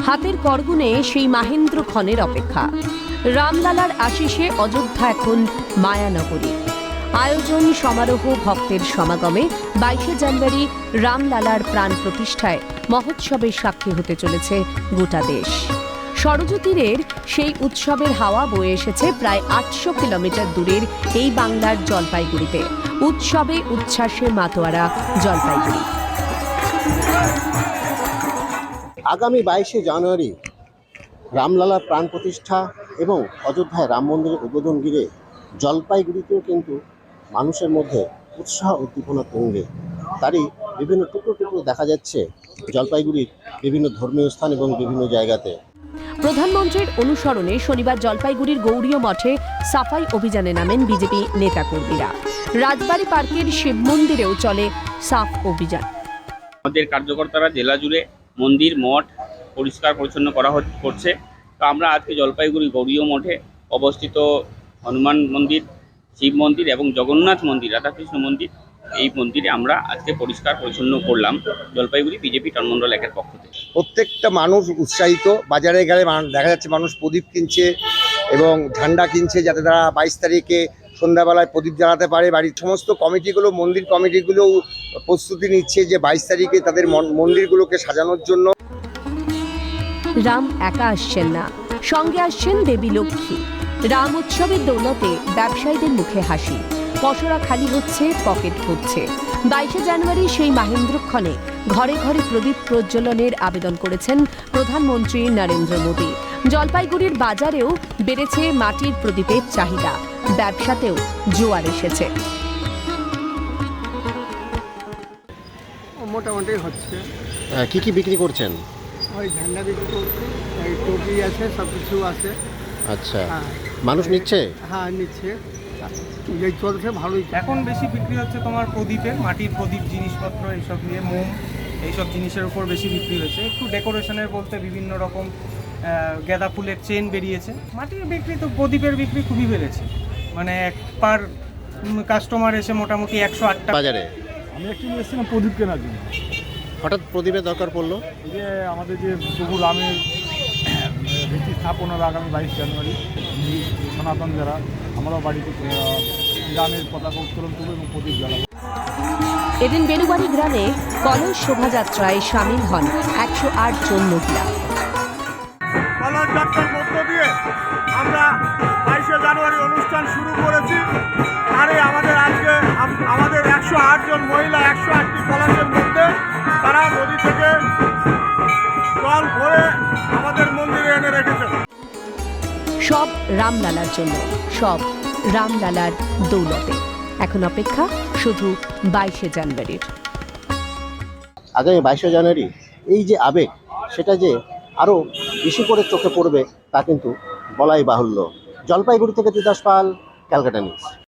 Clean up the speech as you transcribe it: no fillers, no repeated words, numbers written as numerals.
হাতের করগুনে সেই মাহেন্দ্র ক্ষণের অপেক্ষা। রামলালার আশিসে অযোধ্যা এখন মায়ানগরী। আয়োজন, সমারোহ, ভক্তের সমাগমে 22শে জানুয়ারি রামলালার প্রাণ প্রতিষ্ঠায় মহোৎসবের সাক্ষী হতে চলেছে গোটা দেশ। সরযূ তীরের সেই উৎসবের হাওয়া বয়ে এসেছে প্রায় 800 কিলোমিটার দূরের এই বাংলার জলপাইগুড়িতে। উৎসবে উচ্ছ্বাসে মাতোয়ারা জলপাইগুড়ি। আগামী 22শে জানুয়ারি রামলালার প্রাণ প্রতিষ্ঠা এবং অযোধ্যায় রাম মন্দিরের উদ্বোধন ঘিরে জলপাইগুড়িতেও কিন্তু মানুষের মধ্যে উৎসাহ উদ্দীপনা তুঙ্গে। তারই বিভিন্ন টুকরো টুকরো দেখা যাচ্ছে জলপাইগুড়ির বিভিন্ন ধর্মীয় স্থান এবং বিভিন্ন জায়গাতে। প্রধানমন্ত্রীর অনুসরণে শনিবার জলপাইগুড়ির গৌড়ীয় মঠে সাফাই অভিযানে নামেন বিজেপি নেতাকর্মীরা। রাজবাড়ী পার্কের শিব মন্দিরেও চলে সাফ অভিযান। আমাদের কার্যকর্তারা জেলা জুড়ে মন্দির মঠ পরিষ্কার পরিচ্ছন্ন করছে। তো আমরা আজকে জলপাইগুড়ি গৌড়ীয় মঠে অবস্থিত হনুমান মন্দির, শিব মন্দির এবং জগন্নাথ মন্দির, রাধাকৃষ্ণ মন্দির, এই মন্দিরে আমরা আজকে পরিষ্কার পরিচ্ছন্ন করলাম জলপাইগুড়ি বিজেপি টানমন্ডল একের পক্ষ থেকে। প্রত্যেকটা মানুষ উৎসাহিত। বাজারে গেলে দেখা যাচ্ছে মানুষ প্রদীপ কিনছে এবং ঝান্ডা কিনছে, যাতে তারা 22 তারিখে সন্ধ্যাবেলায় প্রদীপ জ্বালাতে পারে। বাড়ির সমস্ত কমিটিগুলো, মন্দির কমিটিগুলো প্রস্তুতি নিচ্ছে যে 22 তারিখে তাদের মন্দিরগুলোকে সাজানোর জন্য। রাম একা আসছেন না, সঙ্গে আসছেন দেবী লক্ষ্মী। রাম উৎসবের দৌলতে ব্যবসায়ীদের মুখে হাসি, পসরা খালি হচ্ছে, পকেট ভরছে। 22শে জানুয়ারি সেই মাহেন্দ্রক্ষণে ঘরে ঘরে প্রদীপ প্রজ্বলনের আবেদন করেছেন প্রধানমন্ত্রী নরেন্দ্র মোদী। জলপাইগুড়ির বাজারেও বেড়েছে মাটির প্রদীপের চাহিদা, ব্যবসাতেও জোয়ার এসেছে। মোটামুটি হচ্ছে। কি কি বিক্রি করছেন? ওই ঝান্ডা বিক্রি করছি, এই টুপি আছে, সব কিছু আছে। আচ্ছা, হ্যাঁ, মানুষ নিচ্ছে? হ্যাঁ নিচ্ছে, এই চলছে ভালোই। এখন বেশি বিক্রি হচ্ছে তোমার প্রদীপের, মাটির প্রদীপ জিনিসপত্র এইসব নিয়ে, মোম এইসব জিনিসের উপর বেশি বিক্রি হয়েছে। একটু ডেকোরেশনের বলতে বিভিন্ন রকম গাঁদা ফুলের চেন বেরিয়েছে। মাটির বিক্রি তো, প্রদীপের বিক্রি খুবই বেড়েছে, মানে পার কাস্টমার এসে মোটামুটি 108টা বাজারে। আমি অ্যাকচুয়ালি এসেছিলাম প্রদীপ কেনার জন্য। হঠাৎ প্রদীপের দরকার পড়লো? এই যে আমাদের যে প্রভু রামের ভিত্তি স্থাপনার আগামী 22 জানুয়ারি সনাতন যারা, আমরাও বাড়িতে রামের পতাকা উত্তোলন করবো এবং প্রদীপ জ্বালাবো। এদিন বেলুবাড়ি গ্রামে কলস শোভাযাত্রায় সামিল হন 108 জন মহিলা। কলস যাত্রার মধ্য দিয়ে আমরা 22শে জানুয়ারি অনুষ্ঠান শুরু করেছি। আর আমাদের আজকে আমাদের 108 জন মহিলা 108টি কলসের মধ্যে তারা নদী থেকে জল ভরে আমাদের মন্দিরে এনে রেখেছে। সব রামলালার জন্য, সব রামলালার দৌলতে। এখন অপেক্ষা শুধু 22শে জানুয়ারির। আগামী 22শে জানুয়ারি এই যে আবেগ, সেটা যে আরও বেশি করে চোখে পড়বে তা কিন্তু বলাই বাহুল্য। জলপাইগুড়ি থেকে তিতাস পাল, ক্যালকাটা নিউজ।